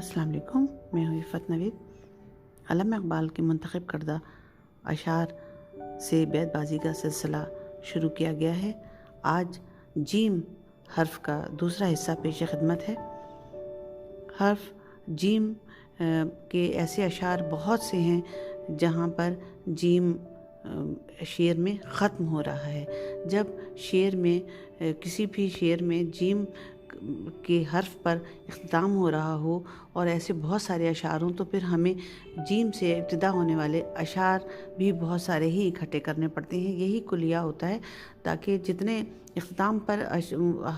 अस्सलाम वालेकुम, मैं हूँ इफ़त नवीद। अल्लामा इक़बाल के मुंतखब करदा अशार से बैतबाजी का सिलसिला शुरू किया गया है। आज जीम हर्फ का दूसरा हिस्सा पेश खिदमत है। हर्फ जीम के ऐसे अशार बहुत से हैं जहाँ पर जीम शेर में ख़त्म हो रहा है। जब शेर में किसी भी शेर में जीम के हर्फ पर इख्तिताम हो रहा हो और ऐसे बहुत सारे अशार हों तो फिर हमें जीम से इब्तिदा होने वाले अशार भी बहुत सारे ही इकट्ठे करने पड़ते हैं। यही कुलिया होता है ताकि जितने इख्तिताम पर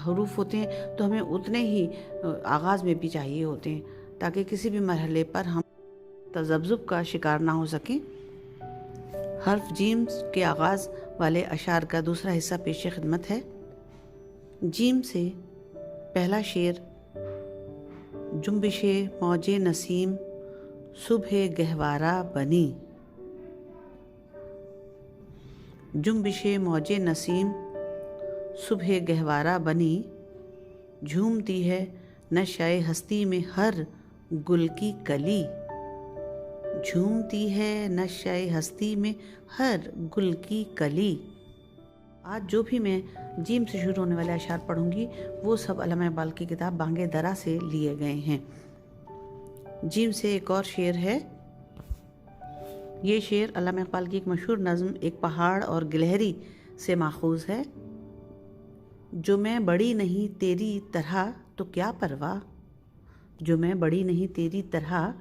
हरूफ होते हैं तो हमें उतने ही आगाज़ में भी चाहिए होते हैं ताकि किसी भी मरहले पर हम तज़ब्ज़ुब का शिकार ना हो सकें। हर्फ जीम के आगाज़ वाले अशार का दूसरा हिस्सा पेश खिदमत है। जीम से पहला शेर। जुम्बिशे मौजे नसीम सुबह गहवारा बनी। जुम्बिशे मौजे नसीम सुबह गहवारा बनी। झूमती है नशाए हस्ती में हर गुल की कली। झूमती है नशाए हस्ती में हर गुल की कली। आज जो भी मैं जीम से शुरू होने वाले अशार पढ़ूंगी वो सब अल्लामा इक़बाल की किताब बांगे दरा से लिए गए हैं। जीम से एक और शेर है। ये शेर अल्लामा इक़बाल की एक मशहूर नज़्म एक पहाड़ और गिलहरी से माखूज़ है। जो मैं बड़ी नहीं तेरी तरह तो क्या परवाह। जो मैं बड़ी नहीं तेरी तरह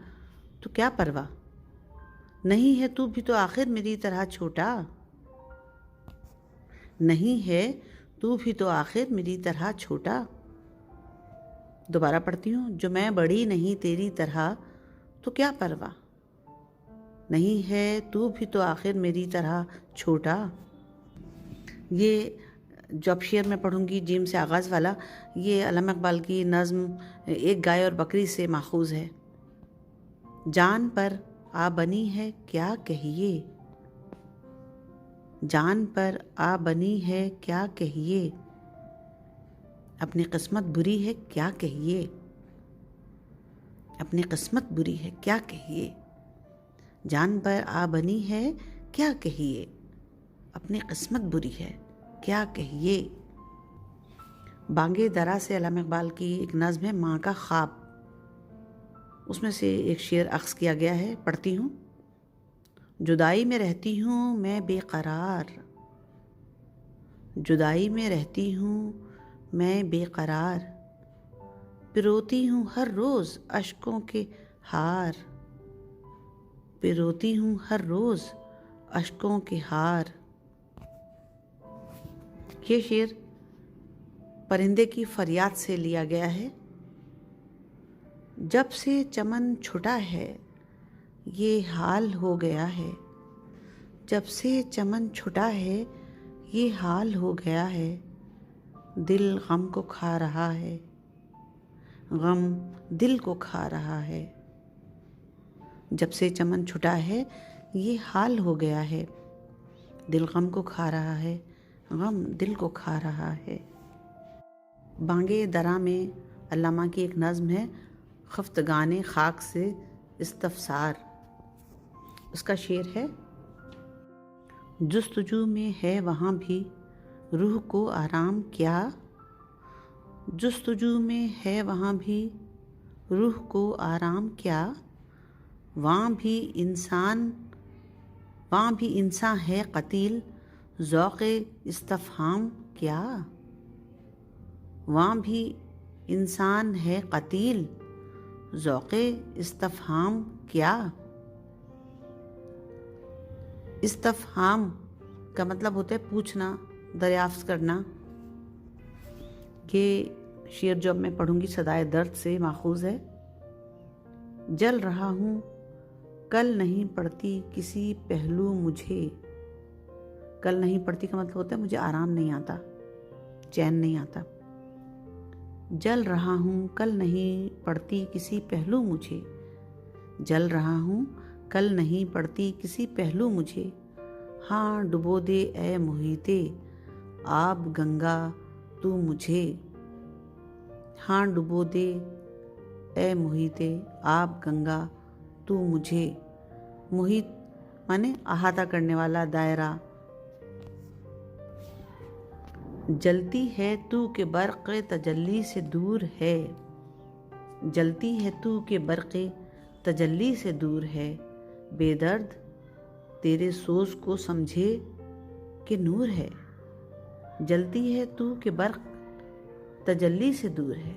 तो क्या परवाह। नहीं है तू भी तो आखिर मेरी तरह छोटा। नहीं है तू भी तो आखिर मेरी तरह छोटा। दोबारा पढ़ती हूँ। जो मैं बड़ी नहीं तेरी तरह तो क्या परवाह। नहीं है तू भी तो आखिर मेरी तरह छोटा। ये जो अब शेर मैं पढ़ूंगी जीम से आगाज़ वाला, ये अल्लामा इक़बाल की नज़्म एक गाय और बकरी से माखूज़ है। जान पर आ बनी है क्या कहिए। जान पर आ बनी है क्या कहिए। अपनी किस्मत बुरी है क्या कहिए। अपनी किस्मत बुरी है क्या कहिए। जान पर आ बनी है क्या कहिए। अपनी किस्मत बुरी है क्या कहिए। बांगे दरा से अल्लामा इक़बाल की एक नज़्म है माँ का ख्वाब। उसमें से एक शेर अख्ज़ किया गया है, पढ़ती हूँ। जुदाई में रहती हूँ मैं बेकरार। जुदाई में रहती हूँ मैं बेकरार। पिरोती हूँ हर रोज़ अश्कों के हार। पिरोती हूँ हर रोज़ अश्कों के हार। ये शेर परिंदे की फरियाद से लिया गया है। जब से चमन छुटा है ये हाल हो गया है। जब से चमन छुटा है ये हाल हो गया है। दिल गम को खा रहा है। गम दिल को खा रहा है। जब से चमन छुटा है ये हाल हो गया है। दिल गम को खा रहा है। गम दिल को खा रहा है। बांगे दरा में अल्लामा की एक नज़्म है खफ्तगाने खाक से इस्तफसार। उसका शेर है। जुस्तजू में है वहाँ भी रूह को आराम क्या। जुस्तजू में है वहाँ भी रूह को आराम क्या। वहाँ भी इंसान है कतील ज़ौक़े इस्तफ़हाम क्या। वहाँ भी इंसान है कतील ज़ौक़े इस्तफ़हाम क्या। इस्तफ़हाम का मतलब होता है पूछना, दरियाफ्त करना। ये शेर जो अब मैं पढ़ूंगी सदाए दर्द से माखूज़ है। जल रहा हूँ कल नहीं पड़ती किसी पहलू मुझे। कल नहीं पड़ती का मतलब होता है मुझे आराम नहीं आता, चैन नहीं आता। जल रहा हूँ कल नहीं पड़ती किसी पहलू मुझे। जल रहा हूँ कल नहीं पड़ती किसी पहलू मुझे। हाँ डुबो दे ए मुहीते आब गंगा तू मुझे। हाँ डुबो दे ए मुहिते आप गंगा तू मुझे, मुहित माने अहाता करने वाला, दायरा। जलती है तू के बर्क़ तजल्ली से दूर है, जलती है तू के बर्क़ तजल्ली से दूर है, बेदर्द तेरे सोच को समझे कि नूर है। जलती है तू के बर्क़ तजल्ली से दूर है।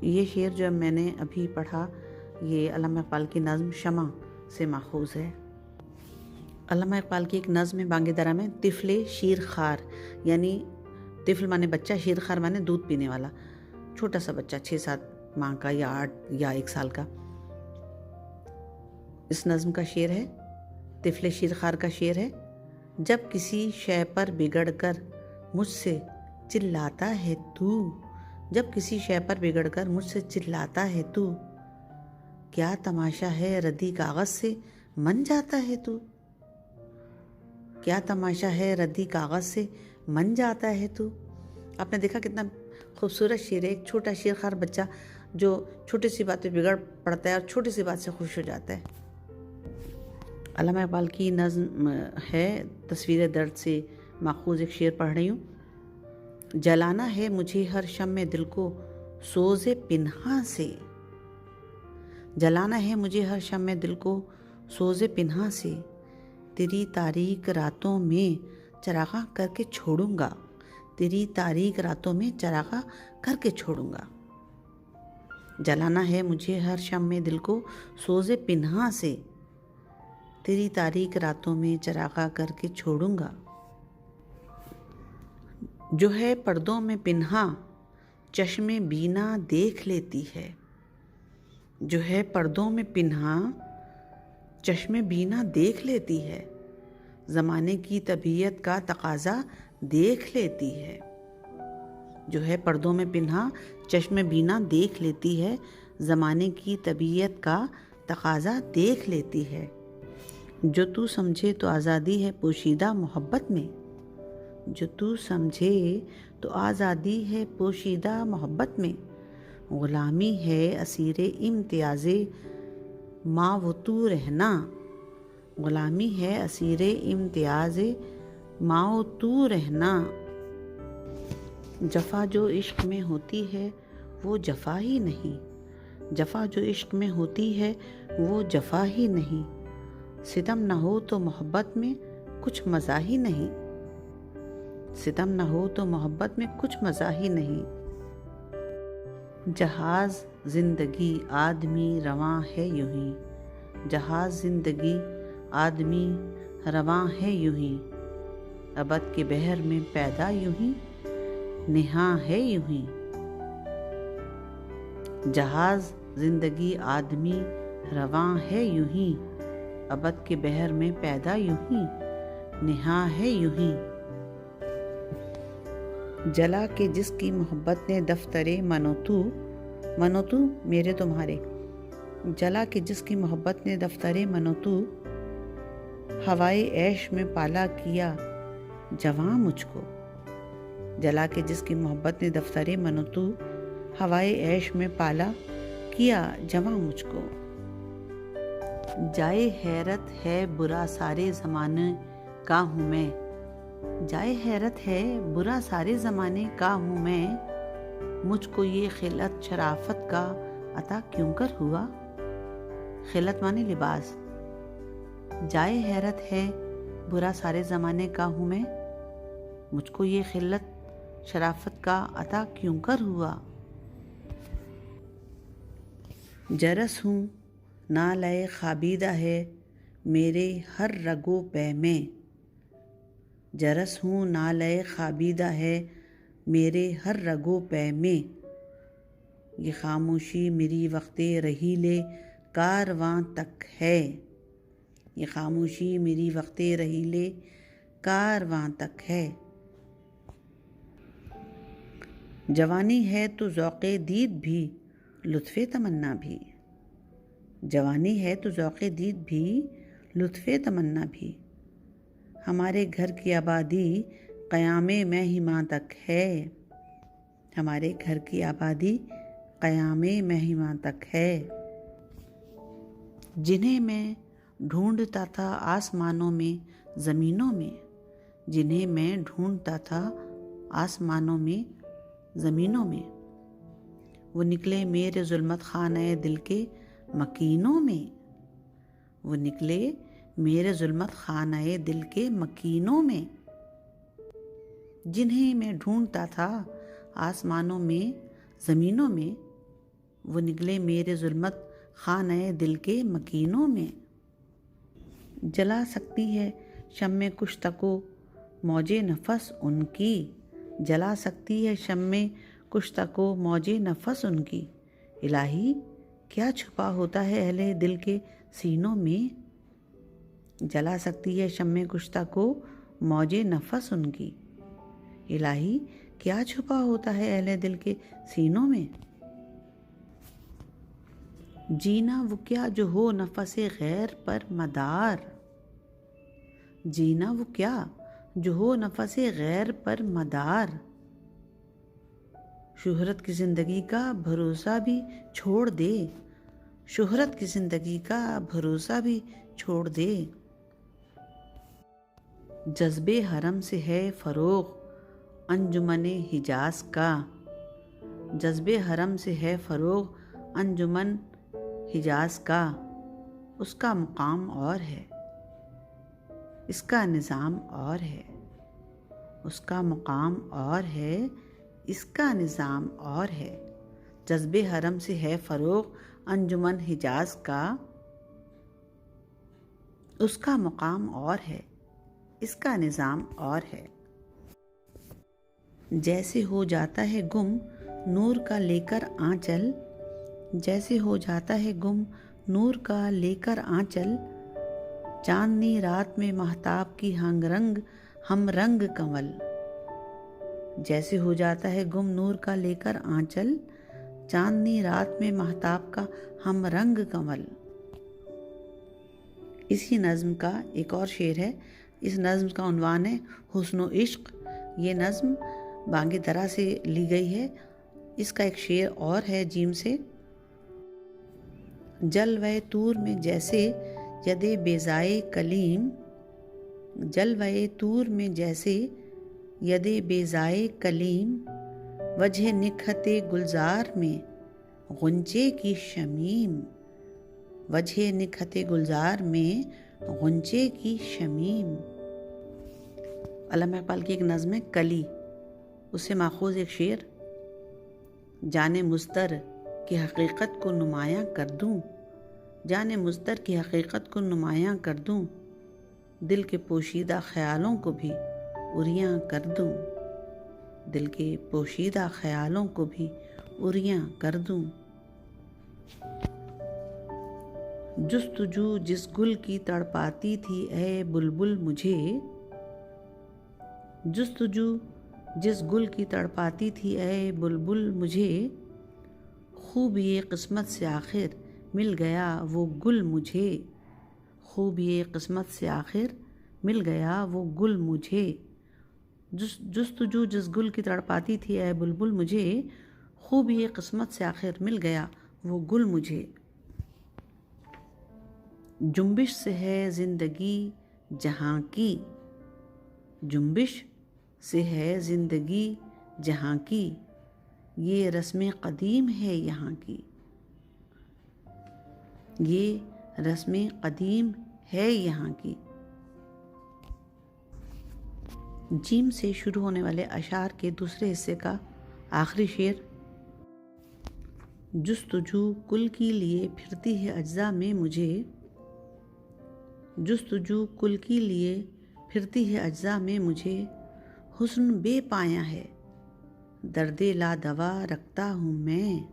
ये शेर जो मैंने अभी पढ़ा ये अल्लामा इक़बाल की नज़्म शमा से माखूज़ है। अल्लामा इक़बाल की एक नज़्म है बांगे दरा में, तिफ़ले शीर खार, यानी तिफ़ल माने बच्चा, शीर खार माने दूध पीने वाला, छोटा सा बच्चा 6-7 माह का या 8 या 1 साल का। इस नज़्म का शेर है, तिफ़ले शीर खार का शेर है। जब किसी शय पर बिगड़ कर मुझसे चिल्लाता है तू, जब किसी शय पर बिगड़ कर मुझसे चिल्लाता है तू, क्या तमाशा है रद्दी कागज़ से मन जाता है तू, क्या तमाशा है रद्दी कागज़ से मन जाता है तू। आपने देखा कितना खूबसूरत शेर है। एक छोटा शेर खार बच्चा जो छोटी सी बात पे बिगड़ पड़ता है और छोटी सी बात से खुश हो जाता है। अल्लामा इक़बाल की नज़्म है तस्वीर दर्द से माखूज़ एक शेर पढ़ रही हूँ। जलाना है मुझे हर शम्मे दिल को सोज़े पिन्हा से, जलाना है मुझे हर शम्मे दिल को सोज़े पिन्हा से, तेरी तारीक रातों में चरागा करके छोड़ूंगा, तेरी तारीक रातों में चरागा करके छोड़ूंगा। जलाना है मुझे हर शम्मे दिल को सोज़े पिन्हा से, तेरी तारीक रातों में चरागा करके छोड़ूंगा। जो है पर्दों में पिन्हा चश्मे बीना देख लेती है, जो है पर्दों में पिन्हा चश्मे बीना देख लेती है, ज़माने की तबीयत का तकाज़ा देख लेती है। जो है पर्दों में पिन्हा चश्मे बीना देख लेती है, ज़माने की तबीयत का तकाज़ा देख लेती है। जो तू समझे तो आज़ादी है पोशीदा मोहब्बत में, जो तू समझे तो आज़ादी है पोशीदा मोहब्बत में, ग़ुलामी है असीरे इम्तियाज़े माँ वो तू रहना, ग़ुलामी है असीरे इम्तियाज़े माँ वो तू रहना। जफ़ा जो इश्क में होती है वो जफ़ा ही नहीं, जफ़ा जो इश्क में होती है वो जफ़ा ही नहीं, सितम न हो तो मोहब्बत में कुछ मज़ा ही नहीं, सितम न हो तो मोहब्बत में कुछ मज़ा ही नहीं। जहाज़ ज़िंदगी आदमी रवां है यूं ही, जहाज़ ज़िंदगी आदमी रवां है यूं ही, अबद के बहर में पैदा यूं ही निहा है यूं ही। जहाज़ ज़िंदगी आदमी रवां है यूं ही, अबद के बहर में पैदा यूं ही निहा है यूं ही। जला के जिसकी मोहब्बत ने दफ्तरे मनोतू, मनोतू मेरे तुम्हारे, जला के जिसकी मोहब्बत ने दफ्तरे मनोतू, हवाए ऐश में पाला किया जवां मुझको, जला के जिसकी मोहब्बत ने दफ्तरे मनोतू, हवाए ऐश में पाला किया जवां मुझको। जाए हैरत है बुरा सारे ज़माने का हूँ मैं, जाए हैरत है बुरा सारे ज़माने का हूँ मैं, मुझको ये खिलत शराफत का अता क्यों कर हुआ, खिलत माने लिबास। जाए हैरत है बुरा सारे ज़माने का हूँ मैं, मुझको ये खिलत शराफत का अता क्यों कर हुआ। जरस हूँ ना लए खाबीदा है मेरे हर रगो पै में, जरस हूँ ना लए खाबीदा है मेरे हर रगो पै में, ये खामोशी मेरी वक्ते रहीले कारवां तक है, ये खामोशी मेरी वक्ते रहीले कारवां तक है। जवानी है तो ज़ौक़े दीद भी लुत्फ़े तमन्ना भी, जवानी है तो ज़ौक़े दीद भी लुत्फ़े तमन्ना भी, हमारे घर की आबादी क़यामे में हिमा तक है, हमारे घर की आबादी क़यामे महिमा तक है। जिन्हें मैं ढूंढता था आसमानों में ज़मीनों में, जिन्हें मैं ढूंढता था आसमानों में ज़मीनों में, वो निकले मेरे ज़ुल्मत खाने दिल के मकीनों में, वो निकले मेरे ज़ुल्मत खाने दिल के मकीनों में। जिन्हें मैं ढूंढता था आसमानों में ज़मीनों में, वो निकले मेरे ज़ुल्मत खाने दिल के मकीनों में। जला सकती है शम्मे कुश्तको मौजे नफस उनकी, जला सकती है शम्मे कुश्तको मौजे नफस उनकी। इलाही क्या छुपा होता है अहले दिल के सीनों में, जला सकती है शम्मे कुश्तको मौजे नफस उनकी। इलाही क्या छुपा होता है अहले दिल के सीनों में। जीना वो क्या जो हो नफसे गैर पर मदार, जीना वो क्या जो हो नफसे गैर पर मदार। शोहरत की ज़िंदगी का भरोसा भी छोड़ दे, शोहरत की ज़िंदगी का भरोसा भी छोड़ दे। जज्बे हरम से है फ़रोग़ अंजुमने हिजाज का, जज्बे हरम से है फ़रोग़ अंजुमन हिजाज का। उसका मुकाम और है, इसका निज़ाम और है, उसका मुकाम और है, इसका निज़ाम और है। जज्बे हरम से है फ़रोग़ अंजुमन हिजाज का, उसका मुकाम और है, इसका निज़ाम और है। जैसे हो जाता है गुम नूर का लेकर आंचल, जैसे हो जाता है गुम नूर का लेकर आंचल। चांदनी रात में महताब की हम रंग कंवल, जैसे हो जाता है गुम नूर का लेकर आंचल। चांदनी रात में महताब का हम रंग कंवल। इसी नज़्म का एक और शेर है। इस नज़्म का उन्वान है हुस्न इश्क। ये नज़्म बांगे दरा से ली गई है। इसका एक शेर और है जीम से। जलवे तूर में जैसे यदे बेजाए कलीम, जलवे तूर में जैसे यदे बेजाए कलीम। वजह निखते गुलजार में गुंचे की शमीम, वजह निखते गुलजार में गुंचे की शमीम। अल्लामा इकबाल की एक नज़्म है कली, उससे माखूज़ एक शेर। जाने मुस्तर की हकीकत को नुमायां कर दूं, जाने मुस्तर की हकीकत को नुमायां कर दूं। दिल के पोशीदा ख्यालों को भी उरियां कर दूं, दिल के पोशीदा ख्यालों को भी उरियां कर दूं। जुस्तजू जिस गुल की तड़पाती थी ऐ बुलबुल मुझे, जुस्तजू जिस गुल की तड़पाती थी ऐ बुलबुल मुझे। खूब ये किस्मत से आखिर मिल गया वो गुल मुझे, खूब ये किस्मत से आखिर मिल गया वो गुल मुझे। जुस्तजू जिस गुल की तड़पाती थी ऐ बुलबुल मुझे। खूब ये किस्मत से आखिर मिल गया वो गुल मुझे। जुम्बिश से है ज़िंदगी जहाँ की, जुम्बिश से है ज़िंदगी जहाँ की। ये रस्में क़दीम है यहाँ की, ये रस्में क़दीम है यहाँ की। जीम से शुरू होने वाले अशार के दूसरे हिस्से का आखिरी शेर। जुस्तजू कुल की लिए फिरती है अज्जा में मुझे, जुस्तजू कुल की लिए फिरती है अज्जा में मुझे। हुस्न बेपाया है दर्दे ला दवा रखता हूँ मैं,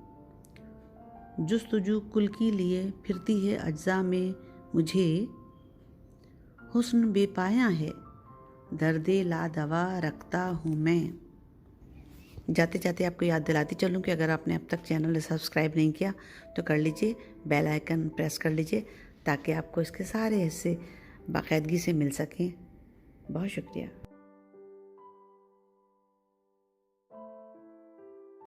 जुस्तजू कुल की लिए फिरती है अज्जा में मुझे। हुस्न बेपाया है दर्दे ला दवा रखता हूँ मैं। जाते जाते आपको याद दिलाती चलूँ कि अगर आपने अब तक चैनल सब्सक्राइब नहीं किया तो कर लीजिए, बेल आइकन प्रेस कर लीजिए ताकि आपको इसके सारे हिस्से बाकायदगी से मिल सकें। बहुत शुक्रिया।